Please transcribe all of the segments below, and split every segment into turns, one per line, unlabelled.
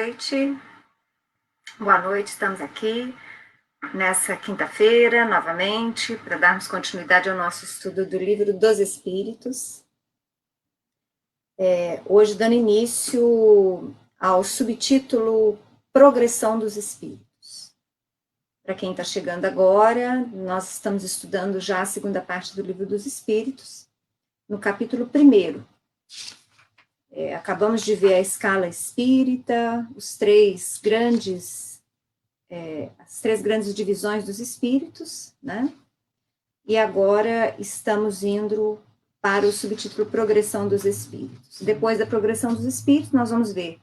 noite. Boa noite, estamos aqui nessa quinta-feira, novamente, para darmos continuidade ao nosso estudo do Livro dos Espíritos. Hoje, dando início ao subtítulo Progressão dos Espíritos. Para quem está chegando agora, nós estamos estudando já a segunda parte do Livro dos Espíritos, no capítulo 1. Acabamos de ver a escala espírita, as três grandes divisões dos espíritos, né? E agora estamos indo para o subtítulo Progressão dos Espíritos. Depois da progressão dos espíritos, nós vamos ver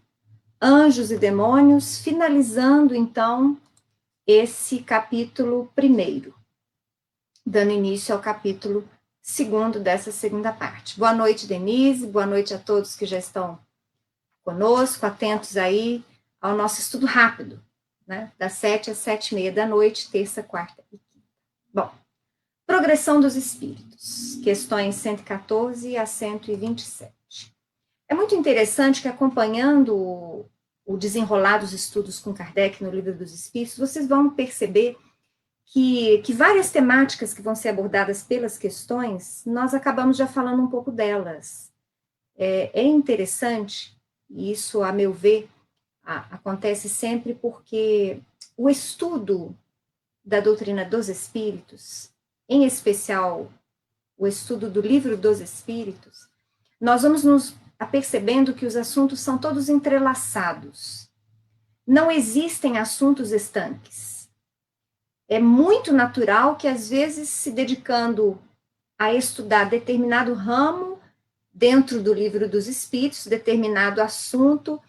anjos e demônios, finalizando, então, esse capítulo 1, dando início ao capítulo 2 dessa segunda parte. Boa noite, Denise, boa noite a todos que já estão conosco, atentos aí ao nosso estudo rápido, né? Das 7 às 7h30 da noite, terça, quarta e quinta. Bom, progressão dos espíritos, questões 114 a 127. É muito interessante que, acompanhando o desenrolar dos estudos com Kardec no Livro dos Espíritos, vocês vão perceber que várias temáticas que vão ser abordadas pelas questões, nós acabamos já falando um pouco delas. É interessante, e isso, a meu ver, acontece sempre porque o estudo da doutrina dos Espíritos, em especial o estudo do Livro dos Espíritos, nós vamos nos apercebendo que os assuntos são todos entrelaçados. Não existem assuntos estanques. É muito natural que, às vezes, se dedicando a estudar determinado ramo dentro do Livro dos Espíritos, determinado assunto,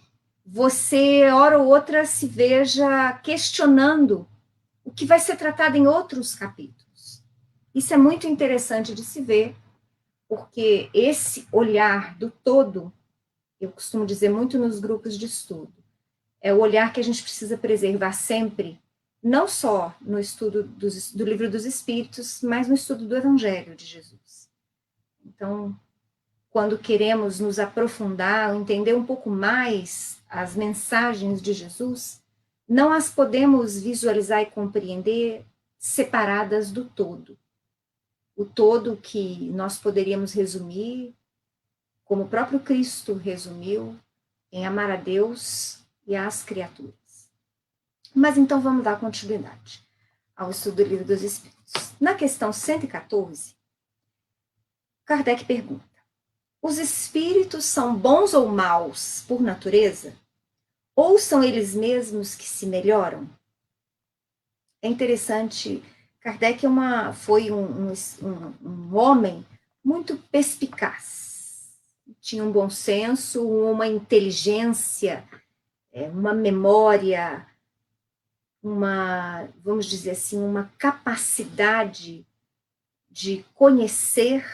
você, hora ou outra, se veja questionando o que vai ser tratado em outros capítulos. Isso é muito interessante de se ver, porque esse olhar do todo, eu costumo dizer muito nos grupos de estudo, é o olhar que a gente precisa preservar sempre, não só no estudo do Livro dos Espíritos, mas no estudo do Evangelho de Jesus. Então, quando queremos nos aprofundar, entender um pouco mais as mensagens de Jesus, não as podemos visualizar e compreender separadas do todo. O todo que nós poderíamos resumir, como o próprio Cristo resumiu, em amar a Deus e às criaturas. Mas então vamos dar continuidade ao estudo do Livro dos Espíritos. Na questão 114, Kardec pergunta: os espíritos são bons ou maus por natureza? Ou são eles mesmos que se melhoram? É interessante, Kardec foi um homem muito perspicaz. Tinha um bom senso, uma inteligência, uma memória, vamos dizer assim, uma capacidade de conhecer,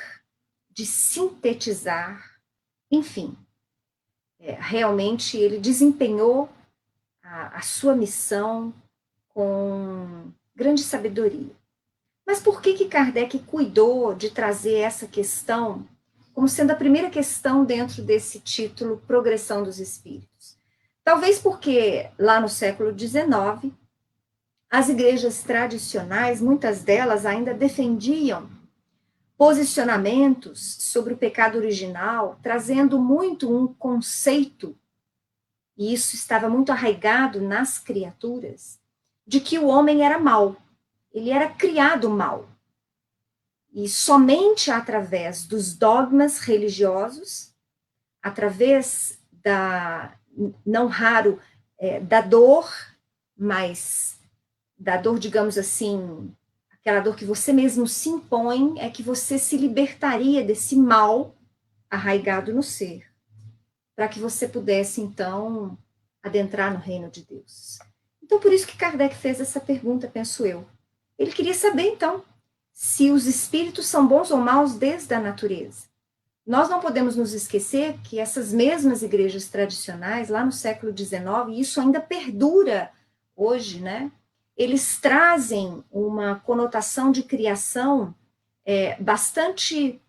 de sintetizar, enfim. Realmente ele desempenhou a sua missão com grande sabedoria. Mas por que Kardec cuidou de trazer essa questão como sendo a primeira questão dentro desse título Progressão dos Espíritos? Talvez porque lá no século XIX, as igrejas tradicionais, muitas delas ainda defendiam posicionamentos sobre o pecado original, trazendo muito um conceito, e isso estava muito arraigado nas criaturas, de que o homem era mau, ele era criado mau. E somente através dos dogmas religiosos, através não raro, da dor, mas da dor, digamos assim, aquela dor que você mesmo se impõe, é que você se libertaria desse mal arraigado no ser, para que você pudesse, então, adentrar no reino de Deus. Então, por isso que Kardec fez essa pergunta, penso eu. Ele queria saber, então, se os espíritos são bons ou maus desde a natureza. Nós não podemos nos esquecer que essas mesmas igrejas tradicionais, lá no século XIX, e isso ainda perdura hoje, né? Eles trazem uma conotação de criação bastante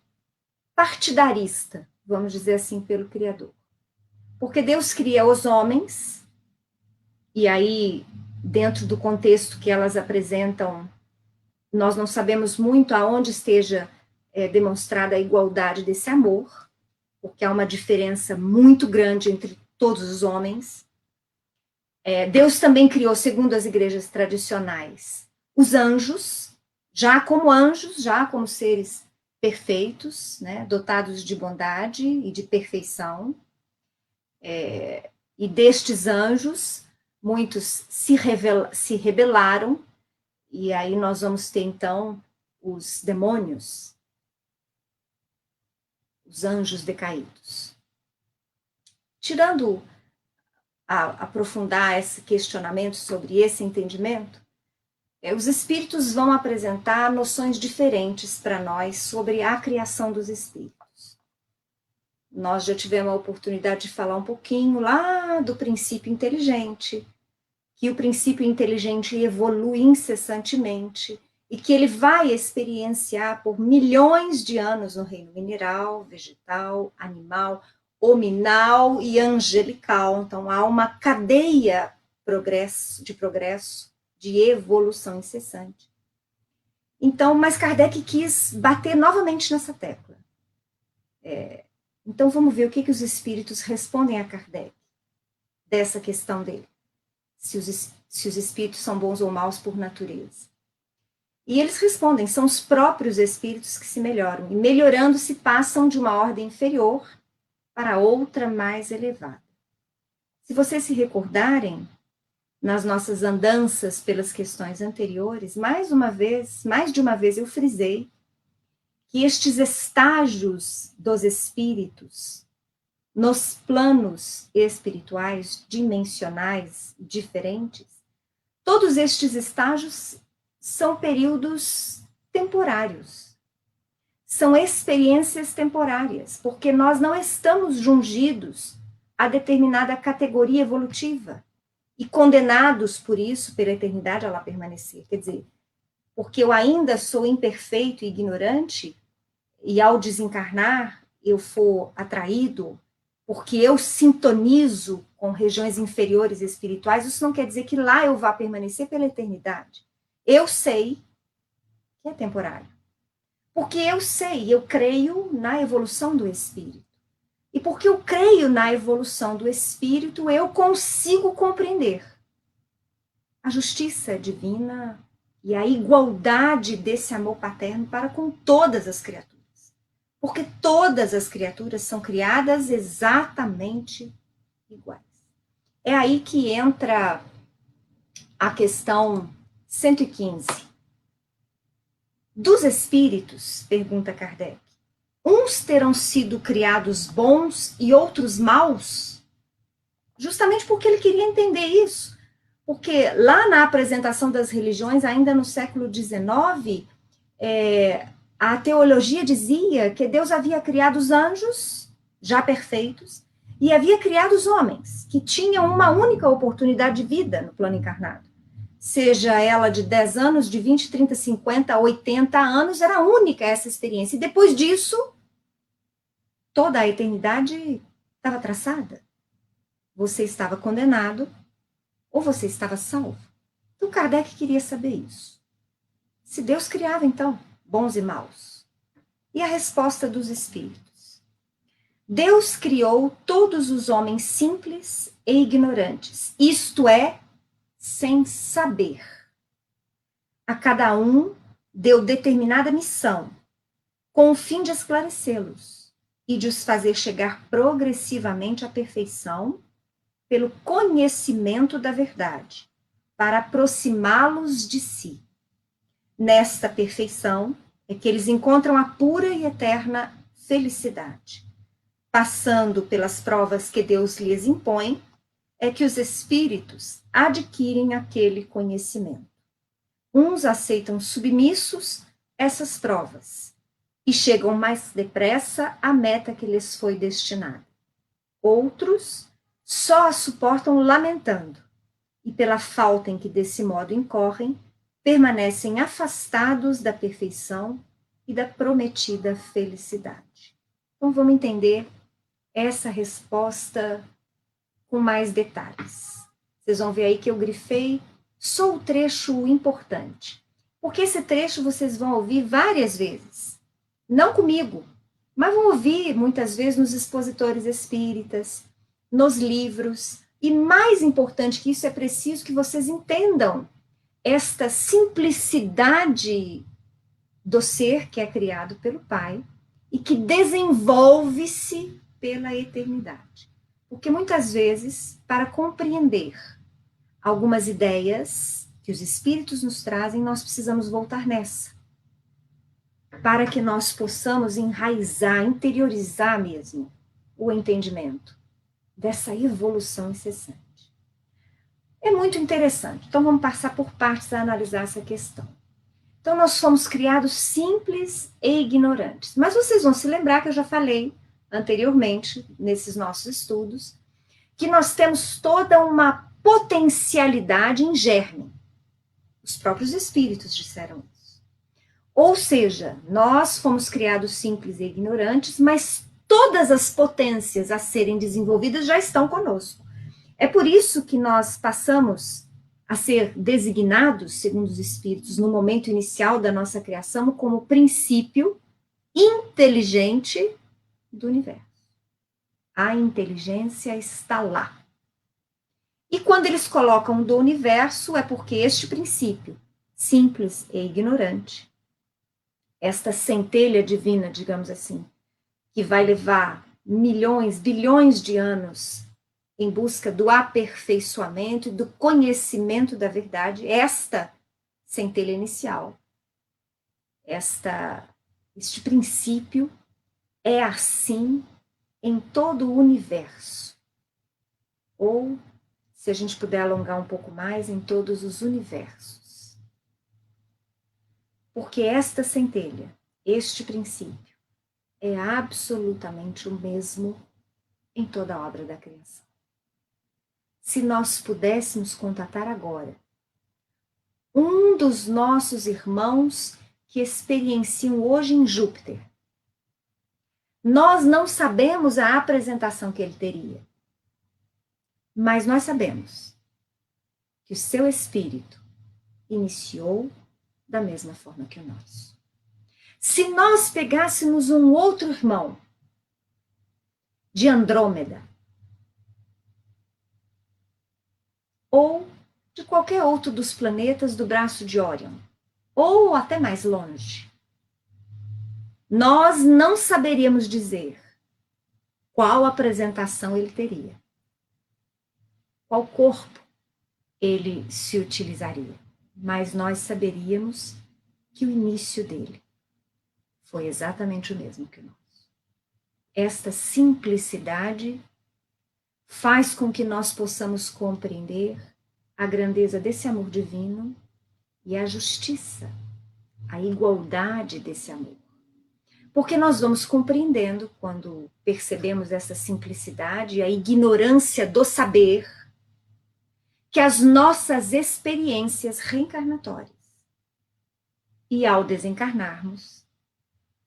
partidarista, vamos dizer assim, pelo Criador. Porque Deus cria os homens e aí, dentro do contexto que elas apresentam, nós não sabemos muito aonde esteja demonstrada a igualdade desse amor, porque há uma diferença muito grande entre todos os homens. Deus também criou, segundo as igrejas tradicionais, os anjos, já como seres perfeitos, né, dotados de bondade e de perfeição. E destes anjos, muitos se rebelaram, e aí nós vamos ter, então, os demônios, os anjos decaídos. Tirando aprofundar esse questionamento sobre esse entendimento, os espíritos vão apresentar noções diferentes para nós sobre a criação dos espíritos. Nós já tivemos a oportunidade de falar um pouquinho lá do princípio inteligente, que o princípio inteligente evolui incessantemente e que ele vai experienciar por milhões de anos no reino mineral, vegetal, animal, hominal e angelical. Então, há uma cadeia de progresso, de evolução incessante. Então, mas Kardec quis bater novamente nessa tecla. Então, vamos ver o que os espíritos respondem a Kardec dessa questão dele. Se os espíritos são bons ou maus por natureza. E eles respondem, são os próprios espíritos que se melhoram, e melhorando-se passam de uma ordem inferior para outra mais elevada. Se vocês se recordarem, nas nossas andanças pelas questões anteriores, mais de uma vez eu frisei que estes estágios dos espíritos nos planos espirituais dimensionais diferentes, todos estes estágios são períodos temporários, são experiências temporárias, porque nós não estamos jungidos a determinada categoria evolutiva e condenados por isso, pela eternidade, a lá permanecer. Quer dizer, porque eu ainda sou imperfeito e ignorante, e ao desencarnar eu for atraído porque eu sintonizo com regiões inferiores espirituais, isso não quer dizer que lá eu vá permanecer pela eternidade. Eu sei que é temporário. Porque eu creio na evolução do espírito. E porque eu creio na evolução do espírito, eu consigo compreender a justiça divina e a igualdade desse amor paterno para com todas as criaturas. Porque todas as criaturas são criadas exatamente iguais. É aí que entra a questão 115. Dos espíritos, pergunta Kardec, uns terão sido criados bons e outros maus? Justamente porque ele queria entender isso. Porque lá na apresentação das religiões, ainda no século XIX, a teologia dizia que Deus havia criado os anjos, já perfeitos, e havia criado os homens, que tinham uma única oportunidade de vida no plano encarnado. Seja ela de 10 anos, de 20, 30, 50, 80 anos, era única essa experiência. E depois disso, toda a eternidade estava traçada. Você estava condenado ou você estava salvo. Então, Kardec queria saber isso. Se Deus criava, então, bons e maus. E a resposta dos espíritos. Deus criou todos os homens simples e ignorantes, isto é, sem saber. A cada um deu determinada missão, com o fim de esclarecê-los e de os fazer chegar progressivamente à perfeição pelo conhecimento da verdade, para aproximá-los de si. Nesta perfeição é que eles encontram a pura e eterna felicidade. Passando pelas provas que Deus lhes impõe, é que os espíritos adquirem aquele conhecimento. Uns aceitam submissos essas provas e chegam mais depressa à meta que lhes foi destinada. Outros só a suportam lamentando e, pela falta em que desse modo incorrem, permanecem afastados da perfeição e da prometida felicidade. Então, vamos entender essa resposta com mais detalhes. Vocês vão ver aí que eu grifei só o trecho importante. Porque esse trecho vocês vão ouvir várias vezes. Não comigo, mas vão ouvir muitas vezes nos expositores espíritas, nos livros. E mais importante que isso, é preciso que vocês entendam esta simplicidade do ser que é criado pelo Pai e que desenvolve-se pela eternidade. Porque muitas vezes, para compreender algumas ideias que os espíritos nos trazem, nós precisamos voltar nessa, para que nós possamos enraizar, interiorizar mesmo o entendimento dessa evolução incessante. É muito interessante. Então vamos passar por partes a analisar essa questão. Então nós fomos criados simples e ignorantes. Mas vocês vão se lembrar que eu já falei anteriormente, nesses nossos estudos, que nós temos toda uma potencialidade em germe. Os próprios espíritos disseram isso. Ou seja, nós fomos criados simples e ignorantes, mas todas as potências a serem desenvolvidas já estão conosco. É por isso que nós passamos a ser designados, segundo os espíritos, no momento inicial da nossa criação, como princípio inteligente do universo. A inteligência está lá. E quando eles colocam do universo, é porque este princípio, simples e ignorante, esta centelha divina, digamos assim, que vai levar milhões, bilhões de anos em busca do aperfeiçoamento e do conhecimento da verdade, esta centelha inicial, este princípio é assim em todo o universo. Ou, se a gente puder alongar um pouco mais, em todos os universos. Porque esta centelha, este princípio, é absolutamente o mesmo em toda a obra da criação. Se nós pudéssemos contatar agora um dos nossos irmãos que experienciam hoje em Júpiter, nós não sabemos a apresentação que ele teria, mas nós sabemos que o seu espírito iniciou da mesma forma que o nosso. Se nós pegássemos um outro irmão de Andrômeda, ou de qualquer outro dos planetas do braço de Órion, ou até mais longe, nós não saberíamos dizer qual apresentação ele teria, qual corpo ele se utilizaria, mas nós saberíamos que o início dele foi exatamente o mesmo que o nosso. Esta simplicidade faz com que nós possamos compreender a grandeza desse amor divino e a justiça, a igualdade desse amor. Porque nós vamos compreendendo, quando percebemos essa simplicidade e a ignorância do saber, que as nossas experiências reencarnatórias e ao desencarnarmos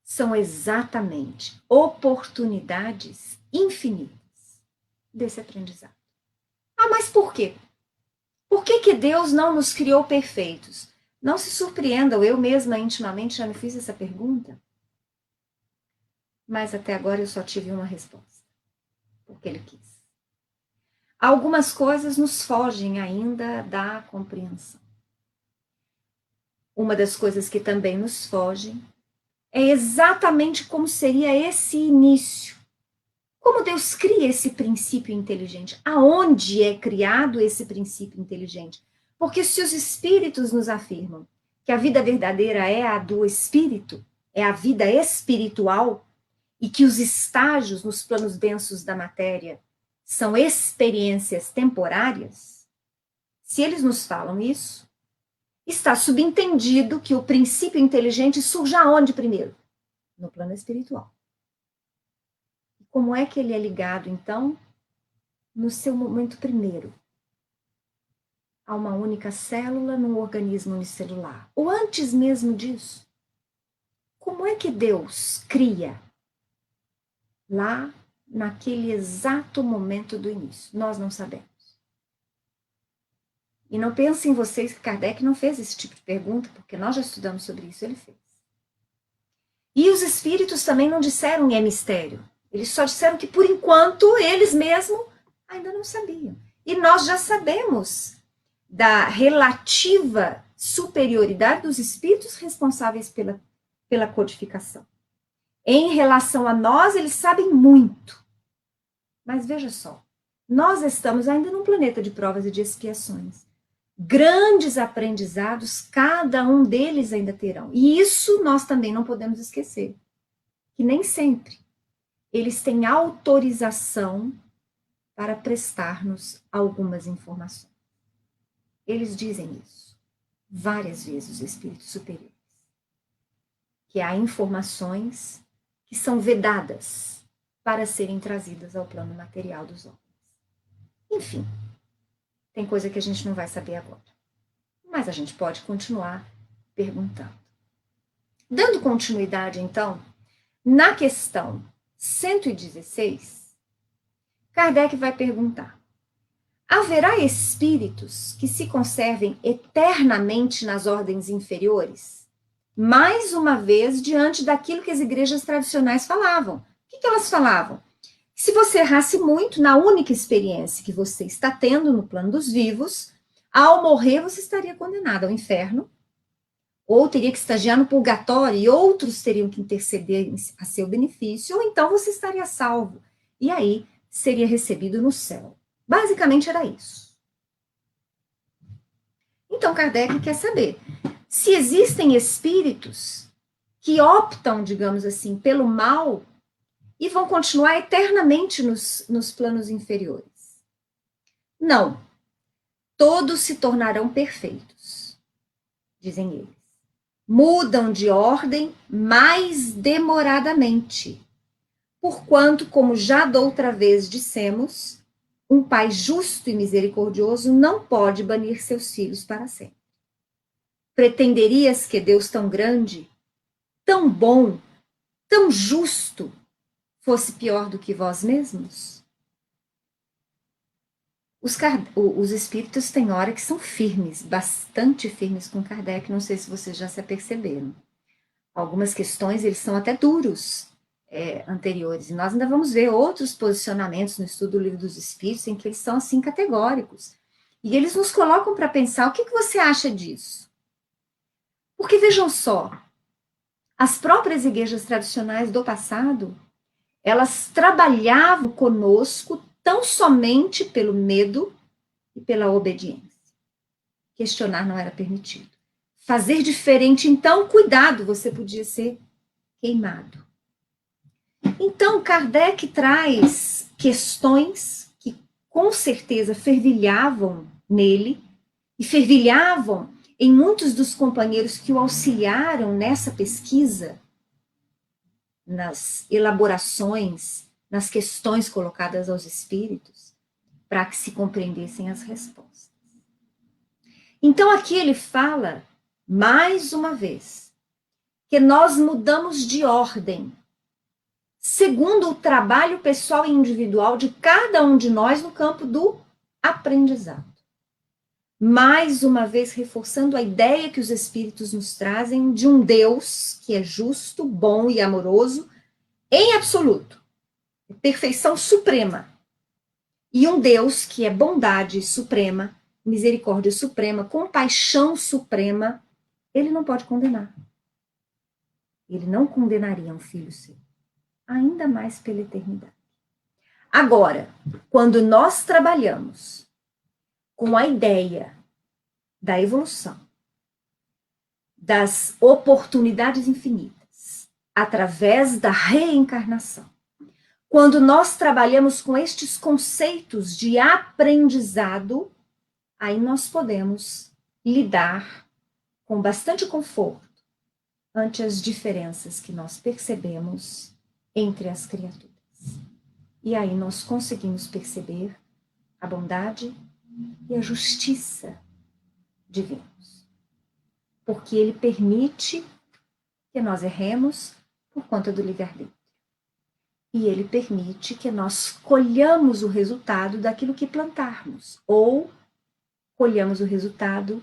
são exatamente oportunidades infinitas desse aprendizado. Ah, mas por quê? Por que Deus não nos criou perfeitos? Não se surpreendam, eu mesma intimamente já me fiz essa pergunta. Mas até agora eu só tive uma resposta. Porque Ele quis. Algumas coisas nos fogem ainda da compreensão. Uma das coisas que também nos fogem é exatamente como seria esse início. Como Deus cria esse princípio inteligente? Aonde é criado esse princípio inteligente? Porque se os espíritos nos afirmam que a vida verdadeira é a do espírito, é a vida espiritual, e que os estágios nos planos densos da matéria são experiências temporárias, se eles nos falam isso, está subentendido que o princípio inteligente surge aonde primeiro? No plano espiritual. Como é que ele é ligado, então? No seu momento primeiro, a uma única célula num organismo unicelular. Ou antes mesmo disso, como é que Deus cria lá, naquele exato momento do início? Nós não sabemos. E não pensem vocês que Kardec não fez esse tipo de pergunta, porque nós já estudamos sobre isso, ele fez. E os espíritos também não disseram é mistério. Eles só disseram que, por enquanto, eles mesmos ainda não sabiam. E nós já sabemos da relativa superioridade dos espíritos responsáveis pela codificação. Em relação a nós, eles sabem muito. Mas veja só, nós estamos ainda num planeta de provas e de expiações. Grandes aprendizados, cada um deles ainda terão. E isso nós também não podemos esquecer. Que nem sempre eles têm autorização para prestar-nos algumas informações. Eles dizem isso várias vezes, os espíritos superiores. Que há informações que são vedadas para serem trazidas ao plano material dos homens. Enfim, tem coisa que a gente não vai saber agora. Mas a gente pode continuar perguntando. Dando continuidade, então, na questão 116, Kardec vai perguntar: haverá espíritos que se conservem eternamente nas ordens inferiores? Mais uma vez, diante daquilo que as igrejas tradicionais falavam. O que elas falavam? Se você errasse muito na única experiência que você está tendo no plano dos vivos, ao morrer você estaria condenado ao inferno, ou teria que estagiar no purgatório e outros teriam que interceder a seu benefício, ou então você estaria salvo. E aí seria recebido no céu. Basicamente era isso. Então Kardec quer saber se existem espíritos que optam, digamos assim, pelo mal e vão continuar eternamente nos planos inferiores. Não. Todos se tornarão perfeitos, dizem eles. Mudam de ordem mais demoradamente, porquanto, como já doutra vez dissemos, um pai justo e misericordioso não pode banir seus filhos para sempre. Pretenderias que Deus tão grande, tão bom, tão justo, fosse pior do que vós mesmos? Os espíritos têm hora que são firmes, bastante firmes com Kardec, não sei se vocês já se aperceberam. Algumas questões, eles são até duros anteriores, e nós ainda vamos ver outros posicionamentos no estudo do Livro dos Espíritos em que eles são assim categóricos. E eles nos colocam para pensar, o que você acha disso? Porque vejam só, as próprias igrejas tradicionais do passado, elas trabalhavam conosco tão somente pelo medo e pela obediência. Questionar não era permitido. Fazer diferente, então, cuidado, você podia ser queimado. Então, Kardec traz questões que, com certeza, fervilhavam nele e fervilhavam em muitos dos companheiros que o auxiliaram nessa pesquisa, nas elaborações, nas questões colocadas aos espíritos, para que se compreendessem as respostas. Então, aqui ele fala, mais uma vez, que nós mudamos de ordem, segundo o trabalho pessoal e individual de cada um de nós no campo do aprendizado. Mais uma vez, reforçando a ideia que os espíritos nos trazem de um Deus que é justo, bom e amoroso, em absoluto, perfeição suprema. E um Deus que é bondade suprema, misericórdia suprema, compaixão suprema, ele não pode condenar. Ele não condenaria um filho seu, ainda mais pela eternidade. Agora, quando nós trabalhamos com a ideia da evolução, das oportunidades infinitas, através da reencarnação, quando nós trabalhamos com estes conceitos de aprendizado, aí nós podemos lidar com bastante conforto ante as diferenças que nós percebemos entre as criaturas. E aí nós conseguimos perceber a bondade e a justiça divinos. Porque ele permite que nós erremos por conta do livre-arbítrio. E ele permite que nós colhamos o resultado daquilo que plantarmos, ou colhamos o resultado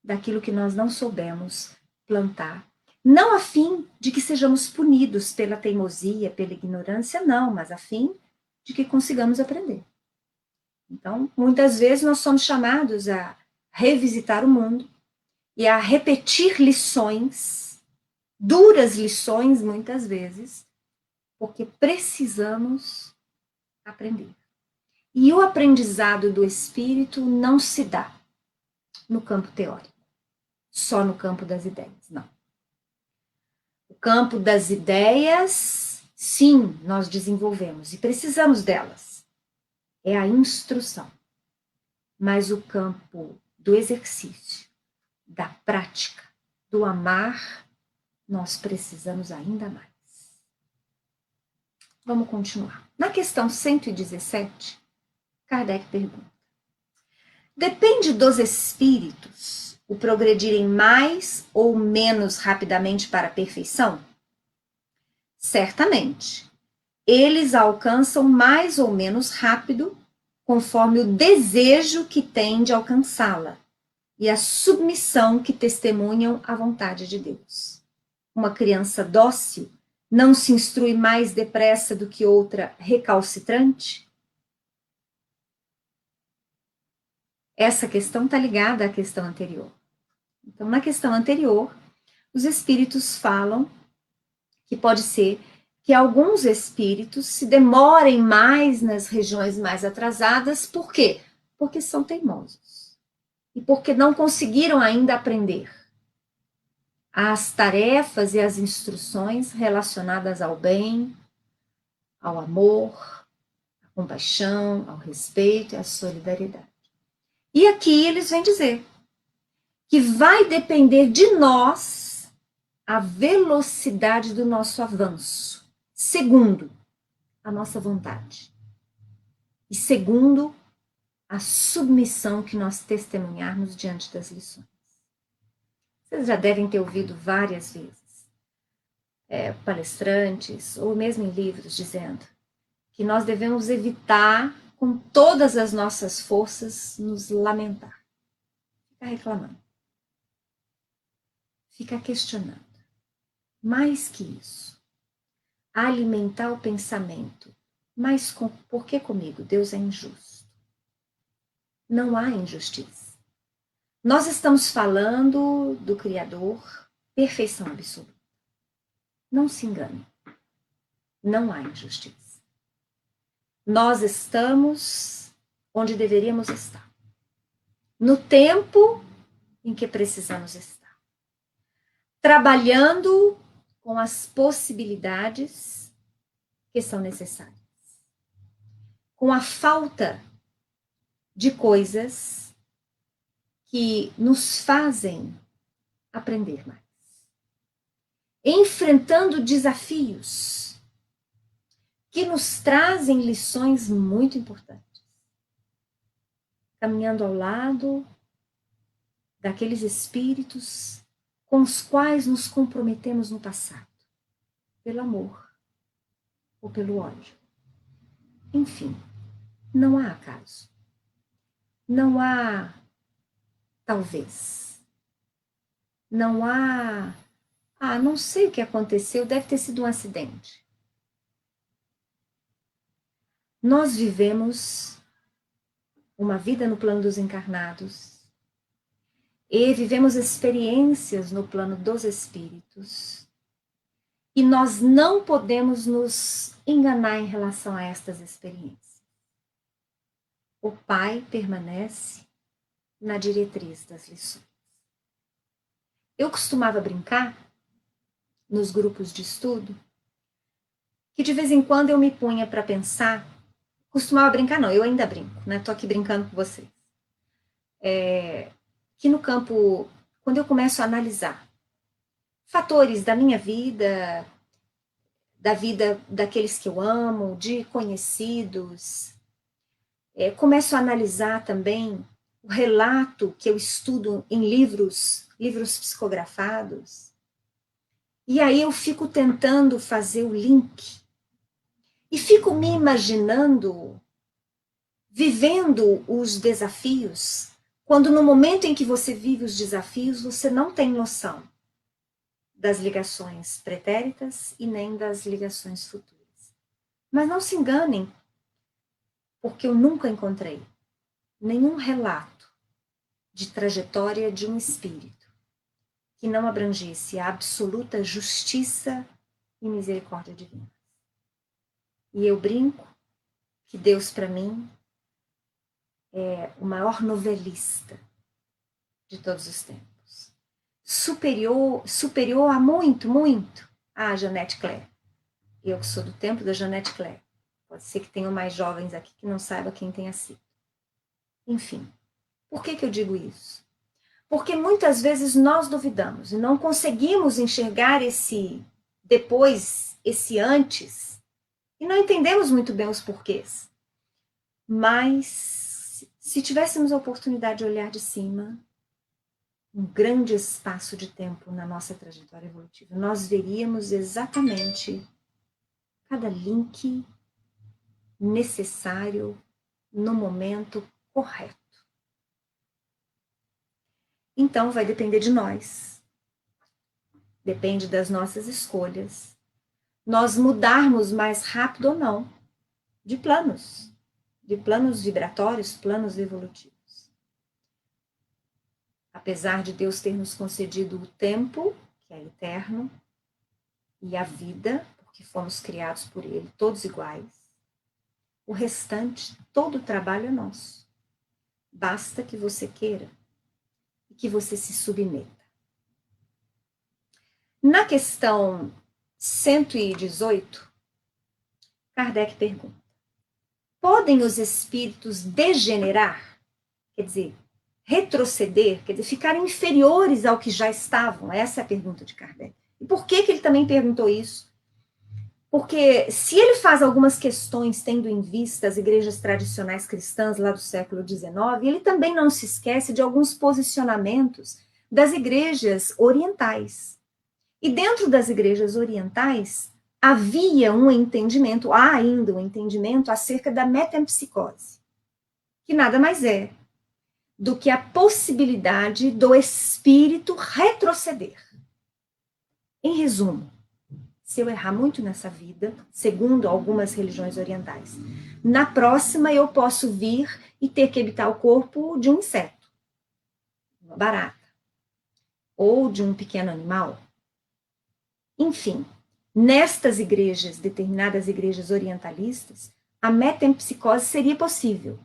daquilo que nós não soubemos plantar. Não a fim de que sejamos punidos pela teimosia, pela ignorância, não, mas a fim de que consigamos aprender. Então, muitas vezes nós somos chamados a revisitar o mundo e a repetir lições, duras lições muitas vezes, porque precisamos aprender. E o aprendizado do espírito não se dá no campo teórico, só no campo das ideias, não. O campo das ideias, sim, nós desenvolvemos e precisamos delas. É a instrução. Mas o campo do exercício, da prática, do amar, nós precisamos ainda mais. Vamos continuar. Na questão 117, Kardec pergunta: depende dos espíritos o progredirem mais ou menos rapidamente para a perfeição? Certamente. Eles alcançam mais ou menos rápido, conforme o desejo que têm de alcançá-la e a submissão que testemunham à vontade de Deus. Uma criança dócil não se instrui mais depressa do que outra recalcitrante? Essa questão está ligada à questão anterior. Então, na questão anterior, os espíritos falam que pode ser que alguns espíritos se demorem mais nas regiões mais atrasadas. Por quê? Porque são teimosos. E porque não conseguiram ainda aprender as tarefas e as instruções relacionadas ao bem, ao amor, à compaixão, ao respeito e à solidariedade. E aqui eles vêm dizer que vai depender de nós a velocidade do nosso avanço, segundo a nossa vontade e segundo a submissão que nós testemunharmos diante das lições. Vocês já devem ter ouvido várias vezes palestrantes ou mesmo em livros dizendo que nós devemos evitar com todas as nossas forças nos lamentar, ficar reclamando, ficar questionando. Mais que isso, alimentar o pensamento. Mas por que comigo? Deus é injusto. Não há injustiça. Nós estamos falando do Criador, perfeição absoluta. Não se engane. Não há injustiça. Nós estamos onde deveríamos estar. No tempo em que precisamos estar. Trabalhando com as possibilidades que são necessárias. Com a falta de coisas que nos fazem aprender mais. Enfrentando desafios que nos trazem lições muito importantes. Caminhando ao lado daqueles espíritos com os quais nos comprometemos no passado, pelo amor ou pelo ódio. Enfim, não há acaso. Não há talvez. Não há, não sei o que aconteceu, deve ter sido um acidente. Nós vivemos uma vida no plano dos encarnados e vivemos experiências no plano dos espíritos. E nós não podemos nos enganar em relação a estas experiências. O Pai permanece na diretriz das lições. Eu costumava brincar nos grupos de estudo que de vez em quando eu me punha para pensar, costumava brincar não, eu ainda brinco, né? Tô aqui brincando com vocês. Que no campo, quando eu começo a analisar fatores da minha vida, da vida daqueles que eu amo, de conhecidos, começo a analisar também o relato que eu estudo em livros psicografados, e aí eu fico tentando fazer o link, e fico me imaginando, vivendo os desafios quando no momento em que você vive os desafios, você não tem noção das ligações pretéritas e nem das ligações futuras. Mas não se enganem, porque eu nunca encontrei nenhum relato de trajetória de um espírito que não abrangesse a absoluta justiça e misericórdia divina. E eu brinco que Deus, para mim, é o maior novelista de todos os tempos. Superior a muito a Jeanette Claire. Eu que sou do tempo da Jeanette Claire. Pode ser que tenham mais jovens aqui que não saibam quem tenha sido. Enfim, por que eu digo isso? Porque muitas vezes nós duvidamos e não conseguimos enxergar esse depois, esse antes, e não entendemos muito bem os porquês. Mas, se tivéssemos a oportunidade de olhar de cima, um grande espaço de tempo na nossa trajetória evolutiva, nós veríamos exatamente cada link necessário no momento correto. Então, vai depender de nós. Depende das nossas escolhas. Nós mudarmos mais rápido ou não de planos vibratórios, planos evolutivos. Apesar de Deus ter nos concedido o tempo, que é eterno, e a vida, porque fomos criados por Ele, todos iguais, o restante, todo o trabalho é nosso. Basta que você queira e que você se submeta. Na questão 118, Kardec pergunta: podem os espíritos degenerar? Quer dizer, retroceder, quer dizer, ficar inferiores ao que já estavam? Essa é a pergunta de Kardec. E por que ele também perguntou isso? Porque se ele faz algumas questões tendo em vista as igrejas tradicionais cristãs lá do século XIX, ele também não se esquece de alguns posicionamentos das igrejas orientais. E dentro das igrejas orientais, havia um entendimento, há ainda um entendimento acerca da metempsicose, que nada mais é do que a possibilidade do espírito retroceder. Em resumo, se eu errar muito nessa vida, segundo algumas religiões orientais, na próxima eu posso vir e ter que habitar o corpo de um inseto, uma barata, ou de um pequeno animal. Enfim, nestas igrejas, determinadas igrejas orientalistas, a metempsicose seria possível.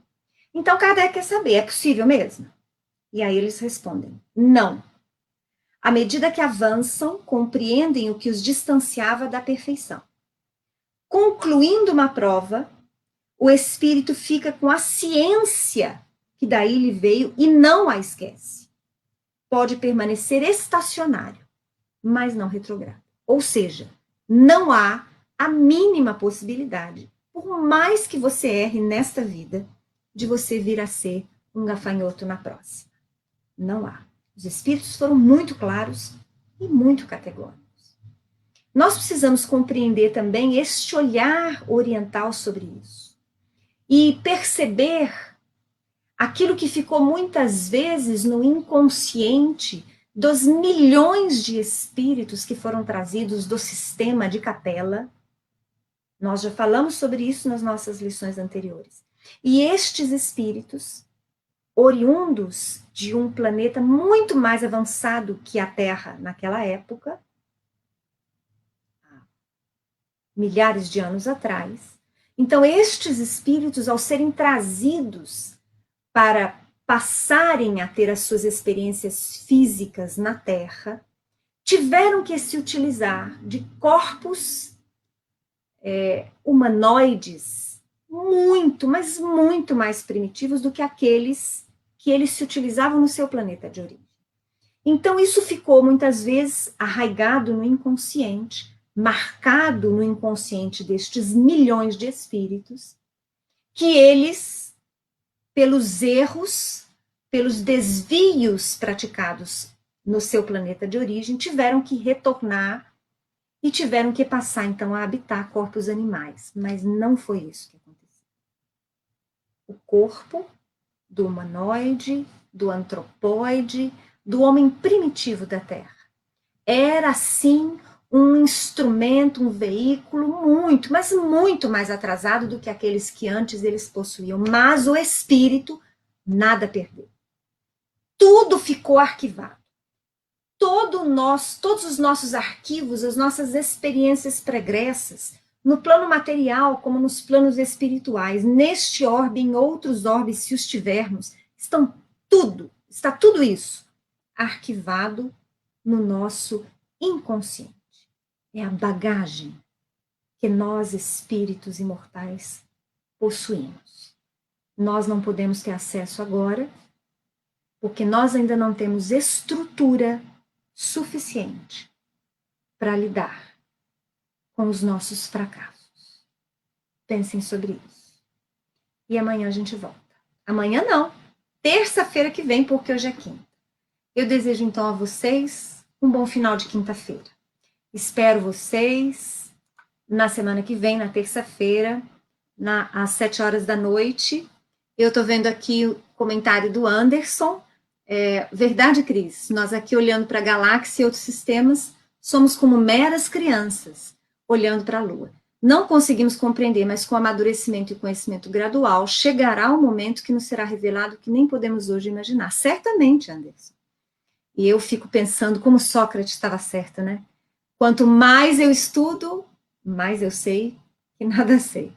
Então, Kardec quer saber, é possível mesmo? E aí eles respondem, não. À medida que avançam, compreendem o que os distanciava da perfeição. Concluindo uma prova, o espírito fica com a ciência que daí lhe veio e não a esquece. Pode permanecer estacionário, mas não retrograda. Ou seja, não há a mínima possibilidade, por mais que você erre nesta vida, de você vir a ser um gafanhoto na próxima. Não há. Os espíritos foram muito claros e muito categóricos. Nós precisamos compreender também este olhar oriental sobre isso e perceber aquilo que ficou muitas vezes no inconsciente dos milhões de espíritos que foram trazidos do sistema de Capela. Nós já falamos sobre isso nas nossas lições anteriores. E estes espíritos, oriundos de um planeta muito mais avançado que a Terra naquela época, milhares de anos atrás. Então, estes espíritos, ao serem trazidos para passarem a ter as suas experiências físicas na Terra, tiveram que se utilizar de corpos humanoides muito, mas muito mais primitivos do que aqueles que eles se utilizavam no seu planeta de origem. Então, isso ficou muitas vezes arraigado no inconsciente, marcado no inconsciente destes milhões de espíritos, que eles, pelos erros, pelos desvios praticados no seu planeta de origem, tiveram que retornar e tiveram que passar, então, a habitar corpos animais. Mas não foi isso que aconteceu. O corpo do humanoide, do antropóide, do homem primitivo da Terra. Era, sim, um instrumento, um veículo muito, mas muito mais atrasado do que aqueles que antes eles possuíam. Mas o espírito nada perdeu. Tudo ficou arquivado. Todos os nossos arquivos, as nossas experiências pregressas, no plano material como nos planos espirituais, neste orbe, em outros orbes, se os tivermos, está tudo isso arquivado no nosso inconsciente. É a bagagem que nós, espíritos imortais, possuímos. Nós não podemos ter acesso agora, porque nós ainda não temos estrutura suficiente para lidar com os nossos fracassos. Pensem sobre isso. E amanhã a gente volta. Amanhã não, terça-feira que vem, porque hoje é quinta. Eu desejo então a vocês um bom final de quinta-feira. Espero vocês na semana que vem, na terça-feira, às 7 horas da noite. Eu estou vendo aqui o comentário do Anderson. Verdade, Cris, nós aqui olhando para a galáxia e outros sistemas, somos como meras crianças, olhando para a Lua. Não conseguimos compreender, mas com amadurecimento e conhecimento gradual, chegará o momento que nos será revelado que nem podemos hoje imaginar. Certamente, Anderson. E eu fico pensando como Sócrates estava certo, né? Quanto mais eu estudo, mais eu sei que nada sei.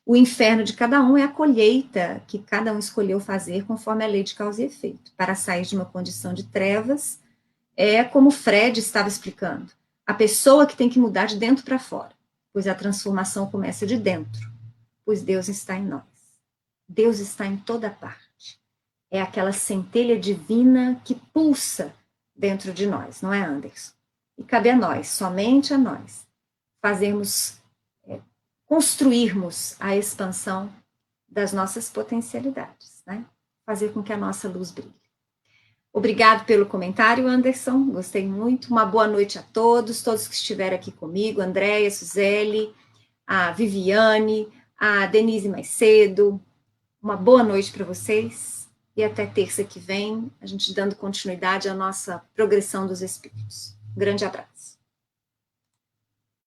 O inferno de cada um é a colheita que cada um escolheu fazer conforme a lei de causa e efeito. Para sair de uma condição de trevas, é como Fred estava explicando. A pessoa que tem que mudar de dentro para fora, pois a transformação começa de dentro, pois Deus está em nós. Deus está em toda parte. É aquela centelha divina que pulsa dentro de nós, não é, Anderson? E cabe a nós, somente a nós, construirmos a expansão das nossas potencialidades, né? Fazer com que a nossa luz brilhe. Obrigado pelo comentário, Anderson, gostei muito. Uma boa noite a todos que estiveram aqui comigo, Andréia, Suzeli, a Viviane, a Denise mais cedo. Uma boa noite para vocês e até terça que vem, a gente dando continuidade à nossa progressão dos espíritos. Um grande abraço.